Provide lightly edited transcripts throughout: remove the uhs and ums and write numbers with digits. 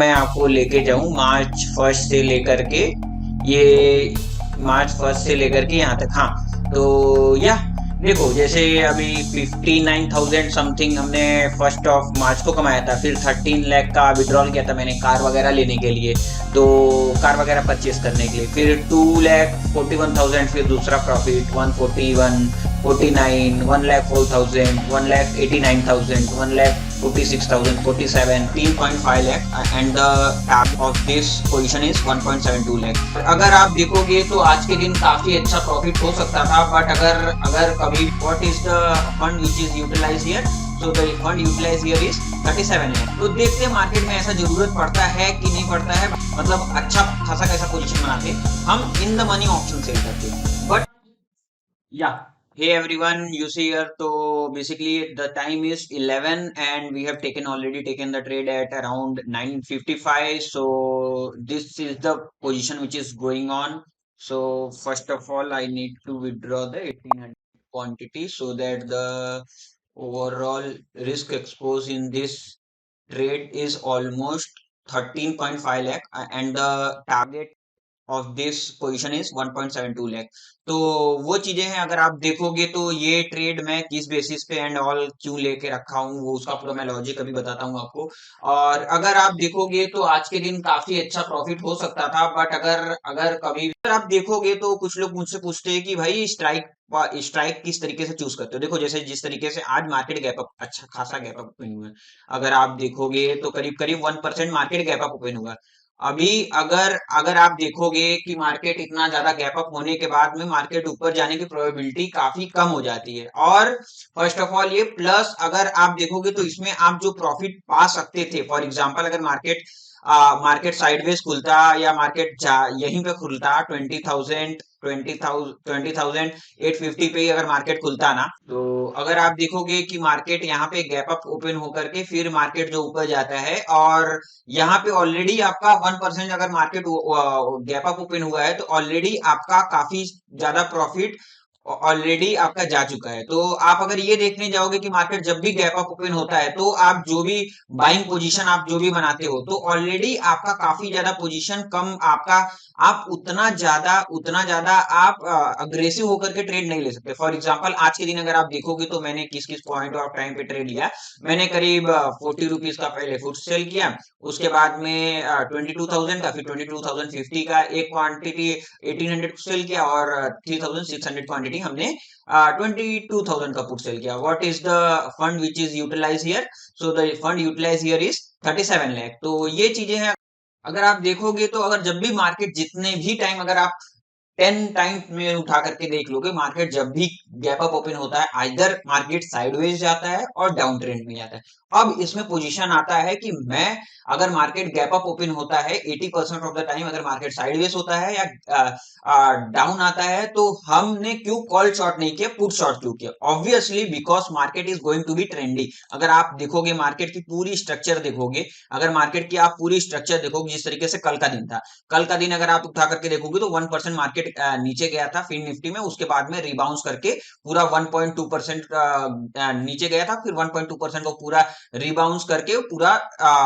मैं आपको लेके जाऊं मार्च फर्स्ट से लेकर के ये मार्च फर्स्ट से लेकर के यहाँ तक। हाँ, तो या देखो, जैसे अभी 59,000 समथिंग हमने फर्स्ट ऑफ मार्च को कमाया था। फिर 13 लाख का विड्रॉल किया था मैंने कार वगैरह लेने के लिए, तो कार वगैरह परचेस करने के लिए। फिर 2,41,000 फिर दूसरा profit, 141, 49, 1,04,000, 1,89,000, 1,46,000, 47, 3.5 lakh and the target of this position is 1.72 lakh। अगर आप देखोगे तो आज के दिन काफी अच्छा प्रॉफिट हो सकता था, बट अगर अगर कभी what is the fund which is utilise here, so the fund utilise here is 37 lakh। तो देखते हैं मार्केट में ऐसा जरूरत पड़ता है कि नहीं पड़ता है, मतलब अच्छा खासा कैसा पोजीशन बनाते हम in the money option sell करते। बट या hey everyone, you see here, so basically the time is 11 and we have already taken the trade at around 9:55. So this is the position which is going on. So first of all I need to withdraw the 1800 quantity so that the overall risk exposed in this trade is almost 13.5 lakh and the target of this position is 1.72 lakh. तो वो चीजें हैं, अगर आप देखोगे तो ये trade मैं किस बेसिस पे एंड ऑल क्यों लेके रखा हूँ वो उसका पूरा मैं लॉजिक अभी बताता हूँ आपको। और अगर आप देखोगे तो आज के दिन काफी अच्छा प्रॉफिट हो सकता था, बट अगर अगर कभी अगर आप देखोगे तो कुछ लोग मुझसे पूछते हैं कि भाई स्ट्राइक किस तरीके से चूज करते हो। देखो, जैसे जिस तरीके से आज मार्केट गैप अप, अच्छा खासा गैप अप ओपन हुआ है। अगर आप देखोगे तो करीब करीब 1% मार्केट गैप अप ओपन हुआ। अभी अगर अगर आप देखोगे कि मार्केट इतना ज्यादा गैप अप होने के बाद में मार्केट ऊपर जाने की प्रोबेबिलिटी काफी कम हो जाती है। और फर्स्ट ऑफ ऑल ये प्लस अगर आप देखोगे तो इसमें आप जो प्रॉफिट पा सकते थे, फॉर एग्जांपल अगर मार्केट साइडवेज खुलता या मार्केट यहीं पे खुलता 20,850 पे ही अगर मार्केट खुलता ना, तो अगर आप देखोगे कि मार्केट यहाँ पे गैप अप ओपन होकर के फिर मार्केट जो ऊपर जाता है और यहाँ पे ऑलरेडी आपका 1% अगर मार्केट गैप अप ओपन हुआ है तो ऑलरेडी आपका काफी ज्यादा प्रॉफिट ऑलरेडी आपका जा चुका है। तो आप अगर ये देखने जाओगे कि मार्केट जब भी गैप अप ओपन होता है तो आप जो भी बाइंग पोजीशन आप जो भी बनाते हो तो ऑलरेडी आपका काफी ज्यादा पोजीशन कम आपका, आप उतना ज्यादा आप अग्रेसिव होकर के ट्रेड नहीं ले सकते। फॉर एग्जांपल आज के दिन अगर आप देखोगे तो मैंने किस किस पॉइंट ऑफ टाइम पे ट्रेड लिया। मैंने करीब 40 रुपीज का पहले फुट सेल किया, उसके बाद में 22,000 का, फिर 22,050 का एक क्वांटिटी 1800 सेल किया और 3,600 क्वांटिटी हमने 22,000 का पुट सेल किया। What is the fund which is utilise here, so the fund utilise here is 37 lakh. तो ये चीजें हैं, अगर आप देखोगे तो अगर जब भी मार्केट जितने भी टाइम अगर आप 10 टाइम में उठा करके देख लोगे, मार्केट जब भी गैप अप ओपन होता है आइदर मार्केट साइडवेज जाता है और डाउन ट्रेंड में जाता है। अब इसमें पोजीशन आता है कि मैं अगर मार्केट गैप अप ओपन होता है 80% ऑफ द टाइम अगर मार्केट साइडवेज होता है या डाउन आता है तो हमने क्यों कॉल शॉर्ट नहीं किया, पुट शॉर्ट क्यों किया? Obviously because market is going to be trendy. अगर आप देखोगे मार्केट की पूरी स्ट्रक्चर देखोगे, अगर मार्केट की आप पूरी स्ट्रक्चर देखोगे जिस तरीके से कल का दिन था, कल का दिन अगर आप उठा करके देखोगे तो 1% मार्केट नीचे गया था फिर निफ्टी में, उसके बाद में रिबाउंस करके पूरा 1.2% नीचे गया था, फिर 1.2% को पूरा रिबाउंस करके पूरा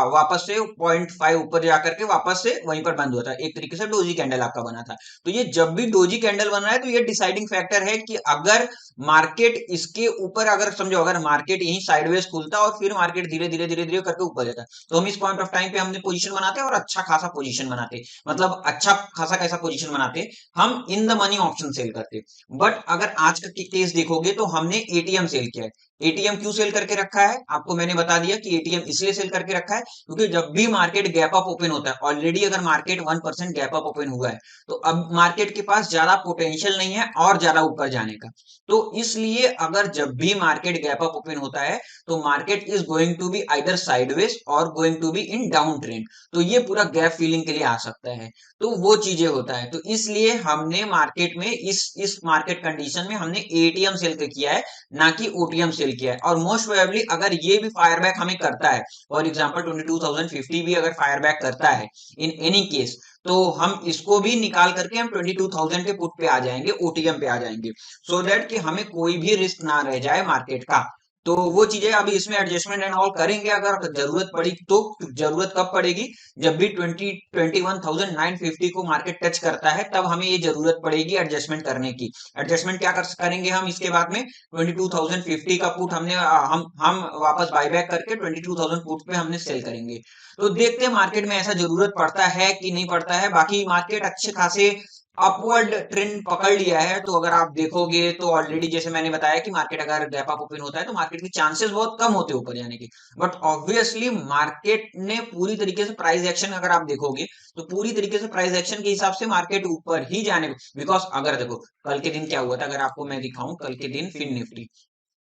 वापस से 0.5 ऊपर जाकर के वापस से वहीं पर बंद हुआ था। एक तरीके से डोजी कैंडल आपका बना था। तो ये जब भी डोजी कैंडल बन रहा है तो ये डिसाइडिंग फैक्टर है कि अगर मार्केट इसके ऊपर, अगर समझो अगर मार्केट यहीं साइडवेज खुलता और फिर मार्केट धीरे धीरे धीरे धीरे करके ऊपर जाता तो हम इस पॉइंट ऑफ टाइम पे हमने पोजीशन बनाते और अच्छा खासा पोजीशन बनाते, मतलब अच्छा खासा कैसा पोजीशन बनाते, हम in the money option sell करते। बट अगर आज का केस देखोगे तो हमने एटीएम सेल किया है। एटीएम क्यों सेल करके रखा है आपको मैंने बता दिया कि एटीएम इसलिए सेल करके रखा है क्योंकि जब भी मार्केट गैप अप ओपन होता है, ऑलरेडी अगर मार्केट 1% गैप अप ओपन हुआ है तो अब मार्केट के पास ज्यादा पोटेंशियल नहीं है और ज्यादा ऊपर जाने का। तो इसलिए अगर जब भी मार्केट गैप अप ओपन होता है तो market is going to be either sideways और going to be in down trend, तो ये पूरा गैप फिलिंग के लिए आ सकता है। तो वो चीजें होता है, तो इसलिए हमने मार्केट में इस मार्केट कंडीशन में हमने एटीएम सेल किया है, ना कि ओटीएम सेल किया है। और मोस्ट प्रोबेबली अगर ये भी फायर बैक हमें करता है, फॉर एग्जांपल 22,050 भी अगर फायर बैक करता है इन एनी केस, तो हम इसको भी निकाल करके हम 22,000 के पुट पे आ जाएंगे, ओटीएम पे आ जाएंगे, सो दैट कि हमें कोई भी रिस्क ना रह जाए मार्केट का। तो वो चीजें अभी इसमें एडजस्टमेंट एंड ऑल करेंगे अगर जरूरत पड़ी तो। जरूरत कब पड़ेगी? जब भी 21,950 को मार्केट टच करता है तब हमें ये जरूरत पड़ेगी एडजस्टमेंट करने की। एडजस्टमेंट क्या करेंगे हम इसके बाद में? 22,050 का पुट हमने हम वापस बायबैक करके 22,000 पुट पे हमने सेल करेंगे। तो देखते हैं मार्केट में ऐसा जरूरत पड़ता है कि नहीं पड़ता है। बाकी मार्केट अच्छे खासे अपवर्ड ट्रेंड पकड़ लिया है। तो अगर आप देखोगे तो ऑलरेडी जैसे मैंने बताया कि मार्केट अगर गैप अप ओपन होता है तो मार्केट के चांसेस बहुत कम होते हैं ऊपर जाने के। बट ऑब्वियसली मार्केट ने पूरी तरीके से प्राइस एक्शन अगर आप देखोगे तो पूरी तरीके से प्राइस एक्शन के हिसाब से मार्केट ऊपर ही जाने को। बिकॉज अगर देखो कल के दिन क्या हुआ था, अगर आपको मैं दिखाऊं कल के दिन फिन निफ्टी,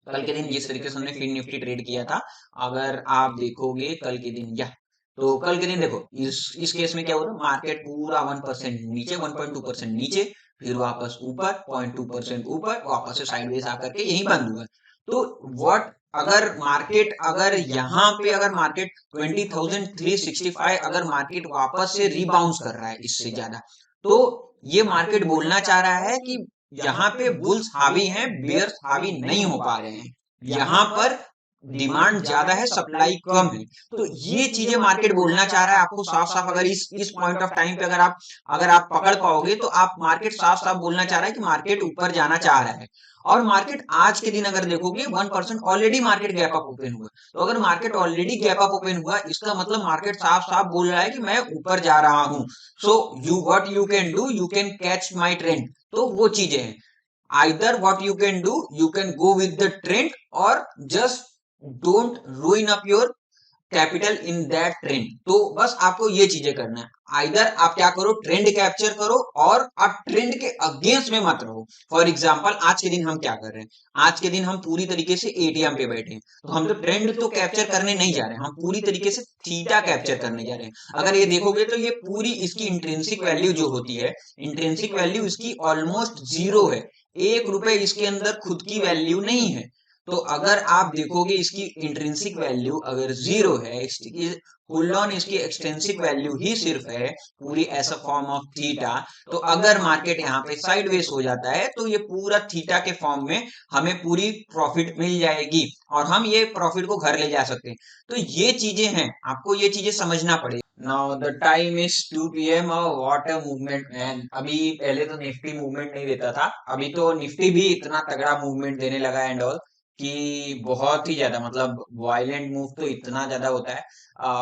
कल के दिन जिस तरीके से हमने फिन निफ्टी ट्रेड किया था, अगर आप देखोगे कल के दिन या तो कल के दिन देखो इस केस में क्या हुआ था, मार्केट पूरा 1% नीचे, 1.2% नीचे, फिर वापस ऊपर 0.2% ऊपर, वापस से साइडवेज आकर के यही बंद हुआ। तो व्हाट अगर मार्केट अगर यहाँ पे अगर मार्केट 20,365 अगर मार्केट वापस से रिबाउंस कर रहा है इससे ज्यादा, तो ये मार्केट बोलना चाह रहा है कि यहाँ पे बुल्स हावी हैं, बेयर्स हावी नहीं हो पा रहे हैं। यहाँ पर डिमांड ज्यादा है, सप्लाई कम है। तो ये चीजें मार्केट बोलना चाह रहा है आपको साफ साफ। अगर इस पॉइंट ऑफ टाइम पे अगर आप पकड़ पाओगे तो आप मार्केट साफ साफ बोलना चाह रहा है कि मार्केट ऊपर जाना चाह रहा है। और मार्केट आज के दिन अगर देखोगे 1% already market gap up open हुआ। तो अगर market already gap up open हुआ इसका मतलब मार्केट साफ साफ बोल रहा है कि मैं ऊपर जा रहा हूं। So you what you can do, you can catch my trend. तो वो चीजें हैं, either what you can do, you can go with the trend or just don't ruin up your capital in that trend. तो बस आपको ये चीजें करना है, आइदर आप क्या करो, ट्रेंड कैप्चर करो और आप ट्रेंड के अगेंस्ट में मत रहो। फॉर एग्जांपल आज के दिन हम क्या कर रहे हैं, आज के दिन हम पूरी तरीके से एटीएम पे बैठे हैं, तो हम तो ट्रेंड तो कैप्चर करने नहीं जा रहे हैं, हम पूरी तरीके से थीटा कैप्चर करने जा रहे हैं। अगर ये देखोगे तो ये पूरी इसकी इंट्रिंसिक वैल्यू जो होती है, इंट्रिंसिक वैल्यू इसकी ऑलमोस्ट जीरो है। 1 रुपए इसके अंदर खुद की वैल्यू नहीं है। तो अगर आप देखोगे इसकी इंट्रिंसिक वैल्यू अगर जीरो है, फुल ऑन इसकी एक्सटेंसिक वैल्यू ही सिर्फ है पूरी as a form of theta. तो अगर मार्केट यहाँ पे साइडवेज हो जाता है तो ये पूरा थीटा के फॉर्म में हमें पूरी प्रॉफिट मिल जाएगी और हम ये प्रॉफिट को घर ले जा सकते हैं। तो ये चीजें हैं, आपको ये चीजें समझना पड़ेगी। Now the time is 2 PM और व्हाट अ मूवमेंट मैन। अभी पहले तो निफ्टी मूवमेंट नहीं देता था, अभी तो निफ्टी भी इतना तगड़ा मूवमेंट देने लगा एंड ऑल कि बहुत ही ज्यादा, मतलब वायलेंट मूव तो इतना ज्यादा होता है।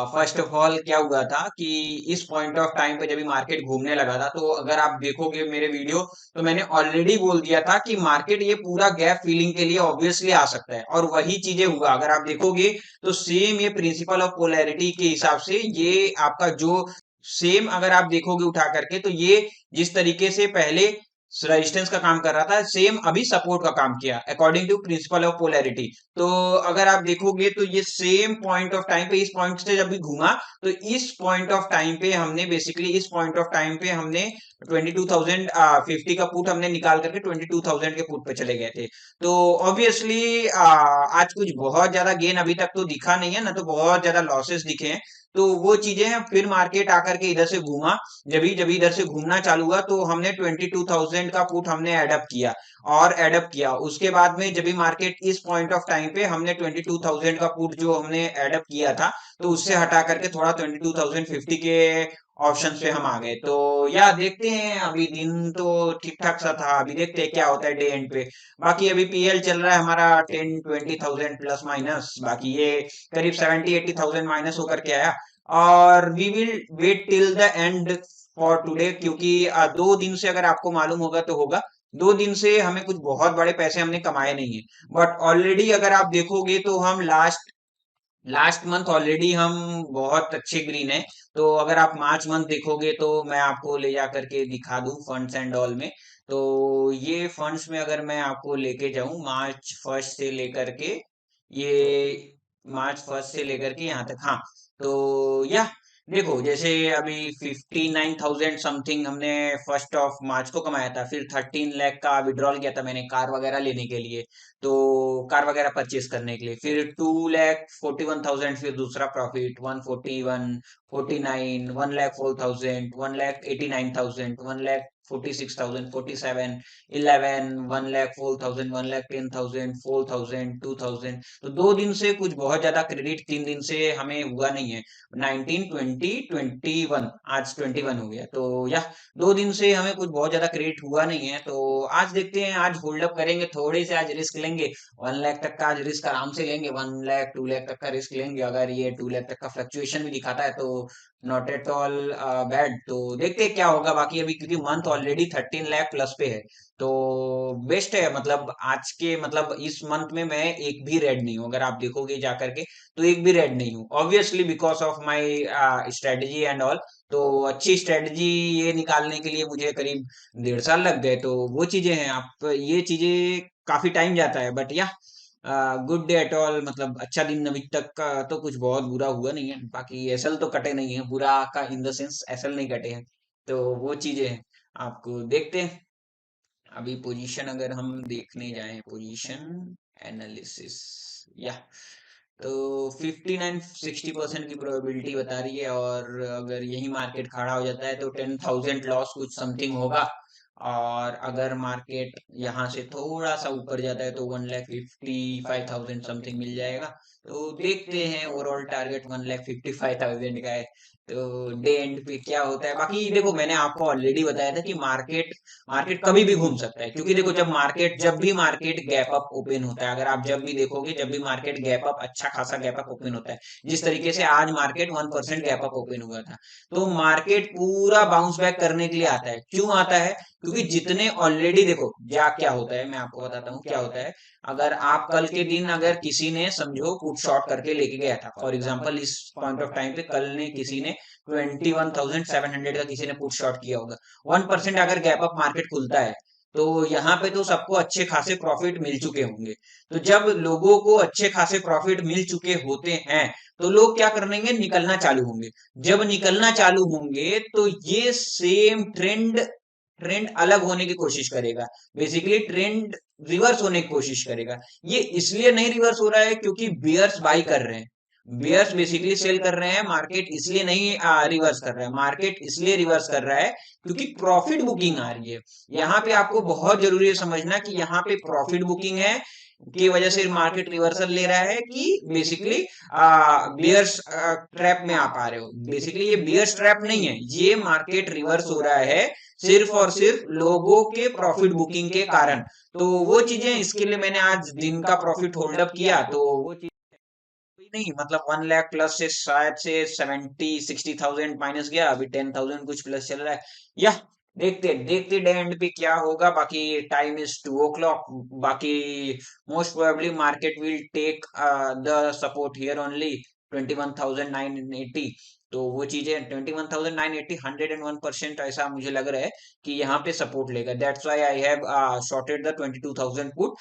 फर्स्ट ऑफ ऑल क्या हुआ था कि इस पॉइंट ऑफ टाइम पे जब भी मार्केट घूमने लगा था, तो अगर आप देखोगे मेरे वीडियो तो मैंने ऑलरेडी बोल दिया था कि मार्केट ये पूरा गैप फिलिंग के लिए ऑब्वियसली आ सकता है और वही चीजें हुआ। अगर आप देखोगे तो सेम ये प्रिंसिपल ऑफ पोलैरिटी के हिसाब से ये आपका जो सेम अगर आप देखोगे उठा करके तो ये जिस तरीके से पहले रेजिस्टेंस का काम कर रहा था, सेम अभी सपोर्ट का काम किया according to principle of polarity. तो अगर आप देखोगे तो ये सेम पॉइंट ऑफ टाइम पे इस पॉइंट से जब भी घूमा तो इस पॉइंट ऑफ टाइम पे हमने बेसिकली इस पॉइंट ऑफ टाइम पे हमने 22,050 का पुट हमने निकाल करके 22,000 के पुट पे चले गए थे। तो ऑब्वियसली आज कुछ बहुत ज्यादा गेन अभी तक तो दिखा नहीं है, ना तो बहुत ज्यादा लॉसेस दिखे हैं। तो वो चीजें हैं, फिर मार्केट आकर के इधर से घूमा, जब इधर से घूमना चालू हुआ तो हमने 22,000 का पुट हमने एडअप किया और एडअप किया। उसके बाद में जब भी मार्केट इस पॉइंट ऑफ टाइम पे हमने 22,000 का पुट जो हमने एडअप किया था तो उससे हटा करके थोड़ा 22,050 के ऑप्शन पे हम आ गए। तो या देखते हैं, अभी दिन तो ठीक ठाक सा था, अभी देखते हैं क्या होता है डे एंड पे। बाकी अभी पीएल चल रहा है हमारा 10-20,000 प्लस माइनस, बाकी ये करीब 70-80,000 माइनस होकर के आया। और we will wait till the end for today, क्योंकि 2 दिन से अगर आपको मालूम होगा तो होगा, 2 दिन से हमें कुछ बहुत बड़े पैसे हमने कमाए नहीं है। बट ऑलरेडी अगर आप देखोगे तो हम लास्ट लास्ट मंथ ऑलरेडी हम बहुत अच्छे ग्रीन है। तो अगर आप मार्च मंथ देखोगे तो मैं आपको ले जा करके दिखा दूं फंड्स एंड ऑल में। तो ये फंड्स में अगर मैं आपको लेके जाऊं मार्च फर्स्ट से लेकर के, ये मार्च फर्स्ट से लेकर के यहाँ तक, हाँ। तो या देखो जैसे अभी 59,000 समथिंग हमने फर्स्ट ऑफ मार्च को कमाया था, फिर 13 लाख का विड्रॉल किया था मैंने कार वगैरह लेने के लिए, तो कार वगैरह परचेस करने के लिए, फिर 2,41,000 फिर दूसरा प्रॉफिट, 141, 49, 1,04,000, 1,89,000, 1,00,000 46,000, 47, 11, 1 लाख, 4,000, 1,10,000, 4,000, 2,000। तो 2 दिन से कुछ बहुत ज्यादा क्रेडिट 3 दिन से हमें हुआ नहीं है। 19, 20, 21, आज 21 हो गया। तो यह 2 दिन से हमें कुछ बहुत ज्यादा क्रेडिट हुआ नहीं है। तो आज देखते हैं, आज होल्ड अप करेंगे, थोड़े से आज रिस्क लेंगे। 1 लाख तक का आज रिस्क आराम से लेंगे, 1 लाख 2 लाख तक का रिस्क लेंगे। अगर ये 2 लाख तक का फ्लक्चुएशन भी दिखाता है तो नॉट एट ऑल बैड। तो देखते हैं क्या होगा बाकी अभी, क्योंकि मंथ ऑलरेडी 13 लाख प्लस पे है। तो बेस्ट है, मतलब आज के, मतलब इस मंथ में मैं एक भी रेड नहीं हूँ। अगर आप देखोगे जा करके तो एक भी रेड नहीं हूँ, obviously because of my strategy and all. तो अच्छी स्ट्रेटजी ये निकालने के लिए मुझे करीब 1.5 साल लग गए। तो वो चीजें हैं, आप ये चीजें काफी टाइम जाता है, बट या गुड डे एट ऑल, मतलब अच्छा दिन अभी तक का। तो कुछ बहुत बुरा हुआ नहीं है, बाकी एसएल तो कटे नहीं है, बुरा का इन द सेंस एसएल नहीं कटे हैं। तो वो चीजें हैं, आपको देखते हैं। अभी पोजीशन अगर हम देखने जाएं, पोजीशन एनालिसिस, या तो 59-60% की प्रोबेबिलिटी बता रही है। और अगर यही मार्केट खड़ा हो जाता है तो 10,000 लॉस कुछ समथिंग होगा। और अगर मार्केट यहाँ से थोड़ा सा ऊपर जाता है तो 1,55,000 समथिंग मिल जाएगा। तो देखते हैं, ओवरऑल टारगेट 1,55,000 का है। तो डे एंड पे क्या होता है बाकी देखो, मैंने आपको ऑलरेडी बताया था कि मार्केट मार्केट कभी भी घूम सकता है। क्योंकि देखो, जब भी मार्केट गैप अप ओपन होता है, अगर आप जब भी देखोगे, जब भी मार्केट गैप अप, अच्छा खासा गैप अप ओपन होता है, जिस तरीके से आज मार्केट 1% गैप अप ओपन हुआ था, तो मार्केट पूरा बाउंस बैक करने के लिए आता है। क्यों आता है? क्योंकि जितने ऑलरेडी, देखो क्या होता है, मैं आपको बताता हूँ क्या होता है। अगर आप कल के दिन, अगर किसी ने समझो पुट शॉर्ट करके लेके गया था, फॉर एग्जांपल इस पॉइंट ऑफ टाइम पे कल ने किसी ने 21,700 का किसी ने पुट शॉर्ट किया होगा, 1% अगर गैप अप मार्केट खुलता है तो यहाँ पे तो सबको अच्छे खासे प्रॉफिट मिल चुके होंगे। तो जब लोगों को अच्छे खासे प्रॉफिट मिल चुके होते हैं तो लोग क्या करेंगे, निकलना चालू होंगे। जब निकलना चालू होंगे तो ये सेम ट्रेंड ट्रेंड अलग होने की कोशिश करेगा, बेसिकली ट्रेंड रिवर्स होने की कोशिश करेगा। ये इसलिए नहीं रिवर्स हो रहा है क्योंकि बियर्स बाई कर रहे हैं, बियर्स बेसिकली सेल कर रहे हैं। मार्केट इसलिए नहीं रिवर्स कर रहा है, मार्केट इसलिए रिवर्स कर रहा है क्योंकि प्रॉफिट बुकिंग आ रही है। यहाँ पे आपको बहुत जरूरी है समझना कि यहाँ पे प्रॉफिट बुकिंग है की वजह से मार्केट रिवर्सल ले रहा है, कि बेसिकली बियर्स ट्रैप में आप आ रहे हो। बेसिकली ये बियर्स ट्रैप नहीं है, ये मार्केट रिवर्स हो रहा है सिर्फ और सिर्फ लोगों के प्रॉफिट बुकिंग के कारण। तो वो चीजें, इसके लिए मैंने आज दिन का प्रॉफिट होल्ड अप किया। तो वो चीज नहीं, मतलब 1 लाख प्लस से शायद से 70-60,000 माइनस गया, अभी 10,000 कुछ प्लस चल रहा है। या देखते देखते डे एंड पे क्या होगा। बाकी टाइम इज 2 o'clock। बाकी most probably market will take the support here only 21,980। तो वो चीजें 21,980, 101% ऐसा मुझे लग रहा है कि यहाँ पे सपोर्ट लेगा। That's why I have shorted the 22,000 put.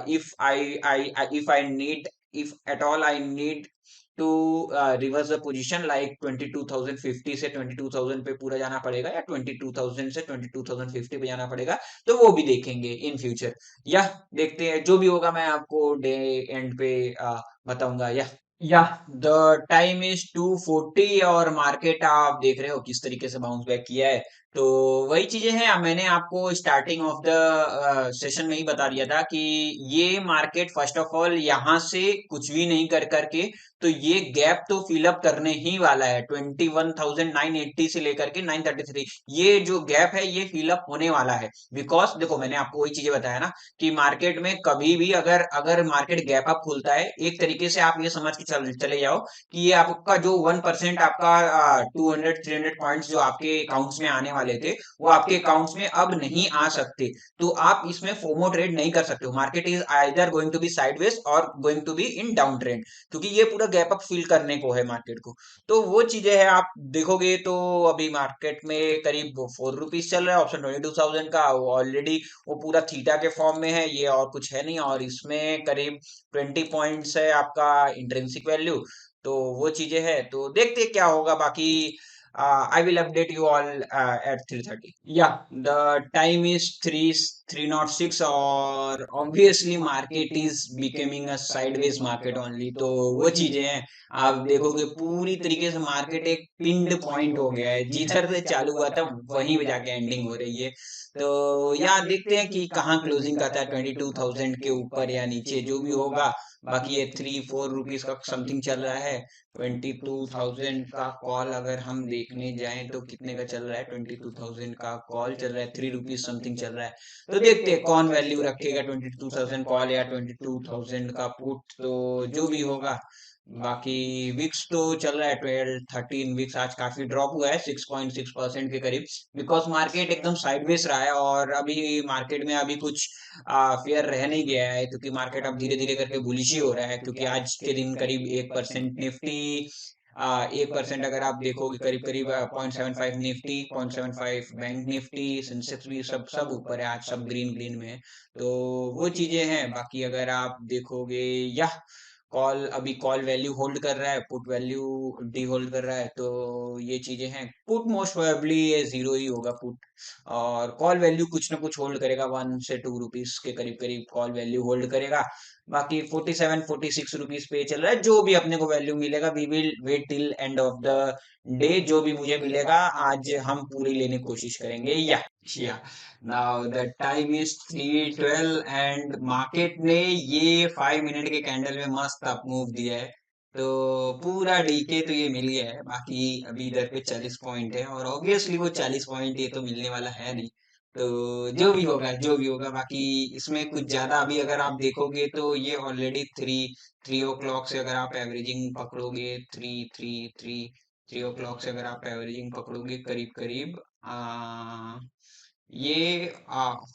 if I need, if at all I need to reverse the position like 22,050 से 22,000 पे पूरा जाना पड़ेगा, या 22,000 से 22,050 पे जाना पड़ेगा, तो वो भी देखेंगे इन फ्यूचर। या देखते हैं, जो भी होगा मैं आपको डे एंड पे बताऊंगा। या द टाइम इज 2:40 और मार्केट आप देख रहे हो किस तरीके से बाउंस बैक किया है। तो वही चीजें हैं, मैंने आपको स्टार्टिंग ऑफ द सेशन में ही बता दिया था कि ये मार्केट फर्स्ट ऑफ ऑल यहाँ से कुछ भी नहीं कर करके, तो ये गैप तो फिलअप करने ही वाला है। 21,980 से लेकर के 933, ये जो गैप है ये फिलअप होने वाला है। बिकॉज देखो, मैंने आपको वही चीजें बताया ना कि मार्केट में कभी भी अगर अगर मार्केट गैप अप खुलता है, एक तरीके से आप ये समझ के चले जाओ कि ये आपका जो 1% आपका 200-300 पॉइंट्स जो आपके अकाउंट्स में आने वाले थे, वो आपके अकाउंट्स में अब नहीं आ सकते। तो आप इसमें फोमो ट्रेड नहीं कर सकते हो। Market is either going to be sideways और going to be in down trend, क्योंकि ये पूरा गैप अप फील करने को है मार्केट को। तो वो चीजें हैं, आप देखोगे तो अभी मार्केट में करीब 4 रुपीज चल रहा है ऑप्शन 22,000 का, ऑलरेडी वो पूरा थीटा के फॉर्म में है, ये और कुछ है नहीं। और इसमें करीब 20 पॉइंट्स है आपका इंट्रिंसिक वैल्यू। तो वो चीजें है, तो देखते क्या होगा बाकी। I will update you all at 3:30. Yeah, the time is 3:06 और obviously market is becoming a sideways market only. तो वो चीजें हैं, आप देखोगे पूरी तरीके से मार्केट एक पिंड पॉइंट हो गया है, जिधर से चालू हुआ था वहीं पे जाके एंडिंग हो रही है। तो यहाँ देखते हैं कि कहाँ क्लोजिंग करता है, 22,000 के ऊपर या नीचे जो भी होगा। बाकी ये 3-4 रुपीज का समथिंग चल रहा है। 22,000 का कॉल अगर हम देखने जाएं तो कितने का चल रहा है, 22,000 का कॉल चल रहा है, 3 रुपीज समथिंग चल रहा है। तो देखते हैं कौन वैल्यू रखेगा, 22,000 कॉल या 22,000 का पुट, तो जो भी होगा। बाकी विक्स तो चल रहा है 12-13, विक्स आज काफी ड्रॉप हुआ है 6.6% के करीब, बिकॉज मार्केट एकदम साइडवेज रहा है और अभी मार्केट में अभी कुछ फेयर रह नहीं गया है, क्योंकि मार्केट अब धीरे धीरे करके बुलिश ही हो रहा है, क्योंकि आज के दिन करीब 1% निफ्टी, 1% अगर आप देखोगे करीब करीब 0.75 निफ्टी, 0.75 बैंक निफ्टी, सेंसेक्स भी सब सब ऊपर है आज, सब ग्रीन ग्रीन में है। तो वो चीजें हैं। बाकी अगर आप देखोगे या कॉल, अभी कॉल वैल्यू होल्ड कर रहा है, पुट वैल्यू डी होल्ड कर रहा है, तो ये चीजें हैं। पुट मोस्ट प्रोबेबली ये जीरो ही होगा पुट, और कॉल वैल्यू कुछ ना कुछ होल्ड करेगा, 1 से 2 रुपीज के करीब करीब कॉल वैल्यू होल्ड करेगा। बाकी 47-46 रुपीज पे चल रहा है, जो भी अपने को वैल्यू मिलेगा we will wait till end of the day, जो भी मुझे मिलेगा आज हम पूरी लेने की कोशिश करेंगे। या now the time is 3:12 and market ने ये 5 मिनट के कैंडल में मस्त अप मूव दिया है। तो पूरा डीके तो ये मिल गया है, बाकी अभी इधर पे 40 पॉइंट है, और ऑब्वियसली वो 40 पॉइंट ये तो मिलने वाला है नहीं। तो जो भी होगा जो भी होगा, बाकी इसमें कुछ ज्यादा अभी अगर आप देखोगे तो ये ऑलरेडी 3 ओ क्लॉक से अगर आप एवरेजिंग पकड़ोगे, 3 ओ क्लॉक से अगर आप एवरेजिंग पकड़ोगे करीब करीब ये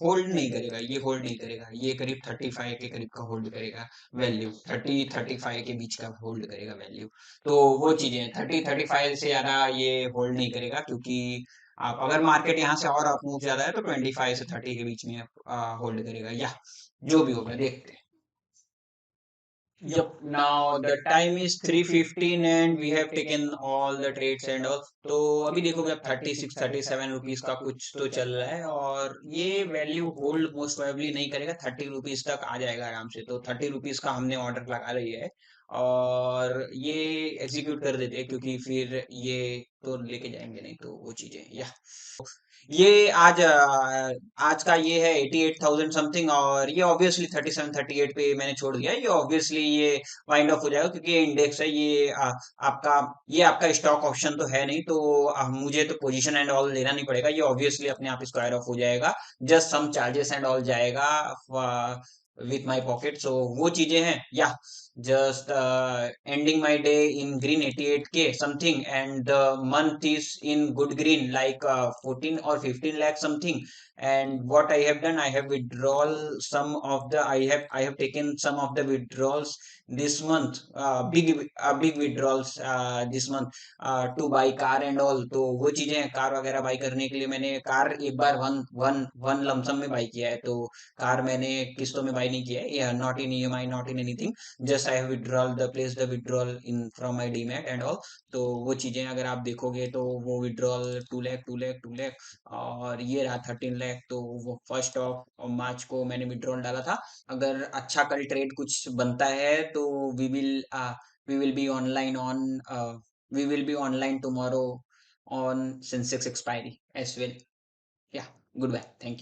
होल्ड नहीं करेगा, ये होल्ड नहीं करेगा, ये करीब 35 के करीब का होल्ड करेगा वैल्यू, 30-35 के बीच का होल्ड करेगा वैल्यू। तो वो चीजें 30-35 से ज्यादा ये होल्ड नहीं करेगा, क्योंकि आप अगर मार्केट यहाँ से और अप मूव ज्यादा है तो 25 से 30 के बीच में होल्ड करेगा, या जो भी होगा देखते हैं। Yep. Now the time is 3:15 and we have taken all the trades and all. तो अभी देखोगे अब 36-37 रुपीज का कुछ तो चल रहा है, और ये वैल्यू होल्ड मोस्ट प्रोबेबली नहीं करेगा, 30 रुपीज तक आ जाएगा आराम से। तो 30 रुपीज का हमने ऑर्डर लगा रही है, और ये एग्जीक्यूट कर देते हैं, क्योंकि फिर ये तो लेके जाएंगे नहीं, तो वो चीजें या ये आज का ये है 88,000 समथिंग, और ये ऑब्वियसली 37-38 पे मैंने छोड़ दिया। ये ऑब्वियसली ये वाइंड ऑफ हो जाएगा, क्योंकि ये इंडेक्स है, ये आपका ये आपका स्टॉक ऑप्शन तो है नहीं, तो मुझे तो पोजीशन एंड ऑल लेना नहीं पड़ेगा, ये ऑब्वियसली अपने आप स्क्वायर ऑफ हो जाएगा, just some charges and all जाएगा विथ माय पॉकेट। सो वो चीजें हैं, या just ending my day in green 88K something, and the month is in good green like 14 or 15 lakh something. And what I have done, I have withdrawal some of the I have taken some of the withdrawals this month, big withdrawals this month to buy car and all। तो वो चीजें हैं, car वगैरह by करने के लिए मैंने car एक बार वन वन वन लमसम में बाई किया है, तो कार मैंने किस्तों में बाई नहीं किया है, not in EMI, not in anything, just I have withdrawal the place the withdrawal in from my demat and all. तो वो चीजें अगर आप देखोगे तो वो विड्रॉल 2 लाख 2 लाख 2 लाख, और ये रहा 13 लाख। तो वो 1 मार्च को मैंने विड्रॉल डाला था। अगर अच्छा कल ट्रेड कुछ बनता है तो we will be online on we will be online tomorrow on Sensex expiry as well. Yeah good bye, thank you.